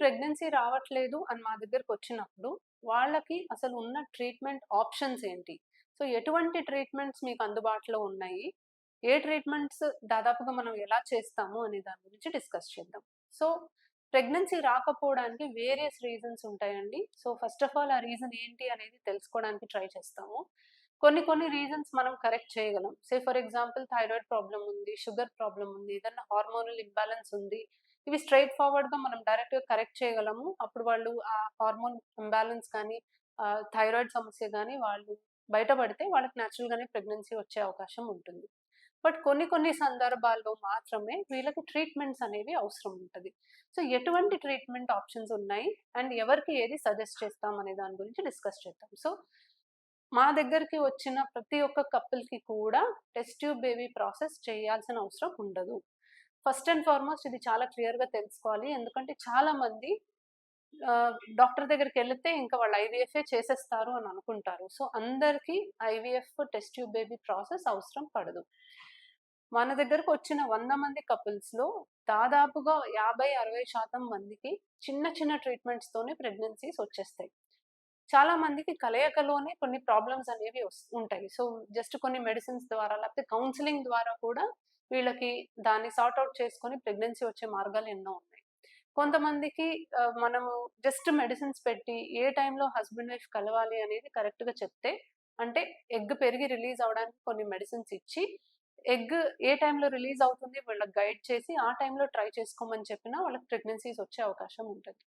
Pregnancy రావట్లేదు అని మా దగ్గరకొచ్చినప్పుడు, వాళ్ళకి అసలు ఉన్న ట్రీట్మెంట్ ఆప్షన్స్ ఏంటి? సో, ఎటువంటి ట్రీట్మెంట్స్ మీకు అందుబాటులో ఉన్నాయి? ఏ ట్రీట్మెంట్స్ దాదాపుగా మనం ఎలా చేస్తాము అనే దాని గురించి డిస్కస్ చేద్దాం. సో, ప్రెగ్నెన్సీ రాకపోవడానికి వేరియస్ రీజన్స్ ఉంటాయండి. సో, ఫస్ట్ ఆఫ్ ఆల్ ఆ రీజన్ ఏంటి అనేది తెలుసుకోవడానికి ట్రై చేస్తాము. కొన్ని రీజన్స్ మనం కరెక్ట్ చేయగలం. ఫర్ ఎగ్జాంపుల్ థైరాయిడ్ ప్రాబ్లమ్ ఉంది, షుగర్ ప్రాబ్లమ్ ఉంది, ఏదన్నా హార్మోనల్ ఇంబాలెన్స్ ఉంది. ఇవి స్ట్రెయిట్ ఫార్వర్డ్‌గా మనం డైరెక్ట్‌గా కరెక్ట్ చేయగలము. అప్పుడు వాళ్ళు ఆ హార్మోన్ ఇంబాలెన్స్ కానీ, థైరాయిడ్ సమస్య గానీ వాళ్ళు బయటపడితే వాళ్ళకి నేచురల్‌గానే ప్రెగ్నెన్సీ వచ్చే అవకాశం ఉంటుంది. బట్ కొన్ని సందర్భాల్లో మాత్రమే వీళ్ళకి ట్రీట్మెంట్స్ అనేవి అవసరం ఉంటది. సో, ఎటువంటి ట్రీట్మెంట్ ఆప్షన్స్ ఉన్నాయి అండ్ ఎవరికి ఏది సజెస్ట్ చేస్తాం అనే దాని గురించి డిస్కస్ చేద్దాం. సో, మా దగ్గరికి వచ్చిన ప్రతి ఒక్క కపుల్‌కి కూడా టెస్ట్ ట్యూబ్ బేబీ ప్రాసెస్ చేయాల్సిన అవసరం ఉండదు. ఫస్ట్ అండ్ ఫార్మోస్ట్ ఇది చాలా క్లియర్‌గా తెలుసుకోవాలి. ఎందుకంటే చాలా మంది డాక్టర్ దగ్గరికెళ్తే ఇంకా వాళ్ళు ఐవీఎఫే చేసేస్తారు అని అనుకుంటారు. సో, అందరికీ IVF test tube baby process అవసరం పడదు. మన దగ్గరకొచ్చిన 100 మంది కపుల్స్‌లో దాదాపుగా 50-60% మందికి చిన్న ట్రీట్మెంట్స్‌తోనే ప్రెగ్నెన్సీస్ వచ్చేస్తాయి. చాలా మందికి కలయికలోనే కొన్ని ప్రాబ్లమ్స్ అనేవి ఉంటాయి. సో, జస్ట్ కొన్ని మెడిసిన్స్ ద్వారా లేకపోతే కౌన్సెలింగ్ ద్వారా కూడా వీళ్ళకి దాన్ని సార్ట్ ఔట్ చేసుకొని ప్రెగ్నెన్సీ వచ్చే మార్గాలు ఎన్నో ఉన్నాయి. కొంతమందికి మనము జస్ట్ మెడిసిన్స్ పెట్టి ఏ టైంలో హస్బెండ్ వైఫ్ కలవాలి అనేది కరెక్ట్‌గా చెప్తే, అంటే ఎగ్ పెరిగి రిలీజ్ అవ్వడానికి కొన్ని మెడిసిన్స్ ఇచ్చి, ఎగ్ ఏ టైంలో రిలీజ్ అవుతుంది వీళ్ళకి గైడ్ చేసి, ఆ టైంలో ట్రై చేసుకోమని చెప్పినా వాళ్ళకి ప్రెగ్నెన్సీస్ వచ్చే అవకాశం ఉంటది.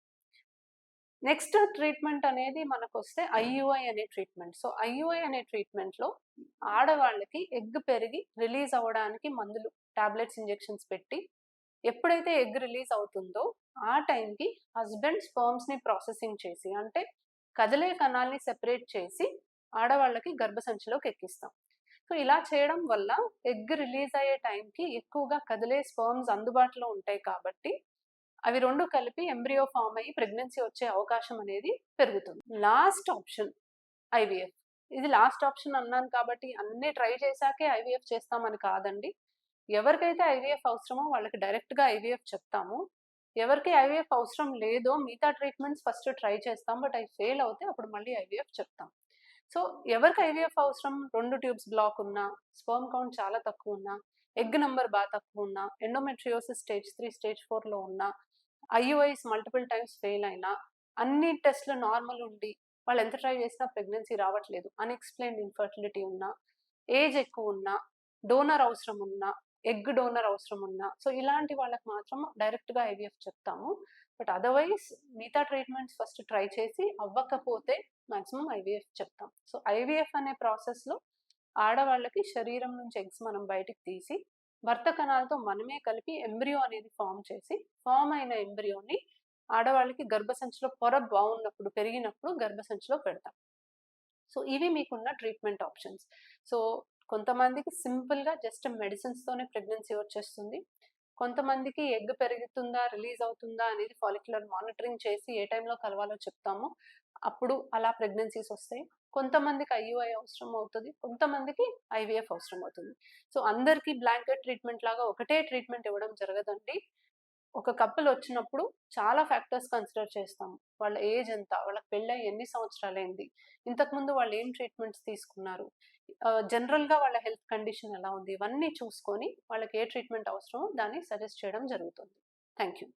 నెక్స్ట్ ట్రీట్మెంట్ అనేది మనకొస్తే ఐయుఐ అనే ట్రీట్మెంట్. సో, ఐయుఐ అనే ట్రీట్మెంట్‌లో ఆడవాళ్ళకి ఎగ్ పెరిగి రిలీజ్ అవ్వడానికి మందులు, టాబ్లెట్స్, ఇంజెక్షన్స్ పెట్టి, ఎప్పుడైతే ఎగ్ రిలీజ్ అవుతుందో ఆ టైంకి హస్బెండ్ స్పెర్మ్స్‌ని ప్రాసెసింగ్ చేసి, అంటే కదిలే కణాల్ని సెపరేట్ చేసి ఆడవాళ్ళకి గర్భసంచిలోకి ఎక్కిస్తాం. సో, ఇలా చేయడం వల్ల ఎగ్ రిలీజ్ అయ్యే టైంకి ఎక్కువగా కదిలే స్పెర్మ్స్ అందుబాటులో ఉంటాయి కాబట్టి అవి 2 కలిపి ఎంబ్రియో ఫార్మ్ అయ్యి ప్రెగ్నెన్సీ వచ్చే అవకాశం అనేది పెరుగుతుంది. Last option IVF. ఇది లాస్ట్ ఆప్షన్ అన్నాను కాబట్టి అన్నీ ట్రై చేశాకే ఐవీఎఫ్ చేస్తామని కాదండి. ఎవరికైతే ఐవీఎఫ్ అవసరమో వాళ్ళకి డైరెక్ట్‌గా ఐవీఎఫ్ చెప్తాము. ఎవరికి ఐవీఎఫ్ అవసరం లేదో మిగతా ట్రీట్మెంట్స్ ఫస్ట్ ట్రై చేస్తాం. బట్ అవి ఫెయిల్ అవుతే అప్పుడు మళ్ళీ ఐవీఎఫ్ చెప్తాం. సో, ఎవరికి ఐవీఎఫ్ అవసరం 2 ట్యూబ్స్ బ్లాక్ ఉన్నా, స్పెర్మ్ కౌంట్ చాలా తక్కువున్నా, ఎగ్ నంబర్ తక్కువున్నా, ఎండోమెట్రియోసిస్ స్టేజ్ 3, స్టేజ్ 4లో ఉన్నా, ఐయుఐస్ మల్టిపుల్ టైమ్స్ ఫెయిల్ అయినా, అన్ని టెస్ట్‌లు నార్మల్ ఉండి, వాళ్ళు ఎంత ట్రై చేసినా ప్రెగ్నెన్సీ రావట్లేదు, అన్‌ఎక్స్‌ప్లెయిన్డ్ ఇన్‌ఫర్టిలిటీ ఉన్నా, ఏజ్ ఎక్కువున్నా, డోనర్ అవసరం ఉన్నా, ఎగ్ డోనర్ అవసరం ఉన్నా, సో, ఇలాంటి వాళ్ళకి మాత్రం డైరెక్ట్‌గా ఐవీఎఫ్ చెప్తాము. బట్ అదర్‌వైజ్ మిగతా ట్రీట్మెంట్స్ ఫస్ట్ ట్రై చేసి అవ్వకపోతే మాక్సిమం ఐవీఎఫ్ చెప్తాం. సో, ఐవీఎఫ్ అనే ప్రాసెస్‌లో ఆడవాళ్ళకి శరీరం నుంచి ఎగ్స్ మనం బయటికి తీసి, భర్త కణాలతో మనమే కలిపి ఎంబ్రియో అనేది ఫార్మ్ చేసి, ఫార్మ్ అయిన ఎంబ్రియోని ఆడవాళ్ళకి గర్భసంచిలో పొర బావున్నప్పుడు, పెరిగినప్పుడు గర్భసంచిలో పెడతాం. సో, ఇవి మీకున్న ట్రీట్మెంట్ ఆప్షన్స్. సో, కొంతమందికి సింపుల్‌గా జస్ట్ మెడిసిన్స్‌తోనే ప్రెగ్నెన్సీ వచ్చేస్తుంది. కొంతమందికి ఎగ్ పెరుగుతుందా, రిలీజ్ అవుతుందా అనేది ఫాలిక్యులర్ మానిటరింగ్ చేసి ఏ టైంలో కలవాలో చెప్తాము. అప్పుడు అలా ప్రెగ్నెన్సీస్ వస్తాయి. కొంతమందికి ఐయుఐ అవసరం అవుతది. కొంతమందికి ఐవీఎఫ్ అవసరం అవుతుంది. సో, అందరికీ బ్లాంకెట్ ట్రీట్మెంట్ లాగా ఒకటే ట్రీట్మెంట్ ఇవ్వడం జరగదండి. ఒక కపుల్ వచ్చినప్పుడు చాలా ఫ్యాక్టర్స్ కన్సిడర్ చేస్తాము. వాళ్ళ ఏజ్ ఎంత? వాళ్ళకి పెళ్ళై ఎన్ని సంవత్సరాలైంది? ఇంతకుముందు వాళ్ళు ఏం ట్రీట్మెంట్స్ తీసుకున్నారు? జనరల్‌గా వాళ్ళ హెల్త్ కండిషన్ ఎలా ఉంది? ఇవన్నీ చూసుకొని వాళ్ళకి ఏ ట్రీట్మెంట్ అవసరమో దాన్ని సజెస్ట్ చేయడం జరుగుతుంది. Thank you.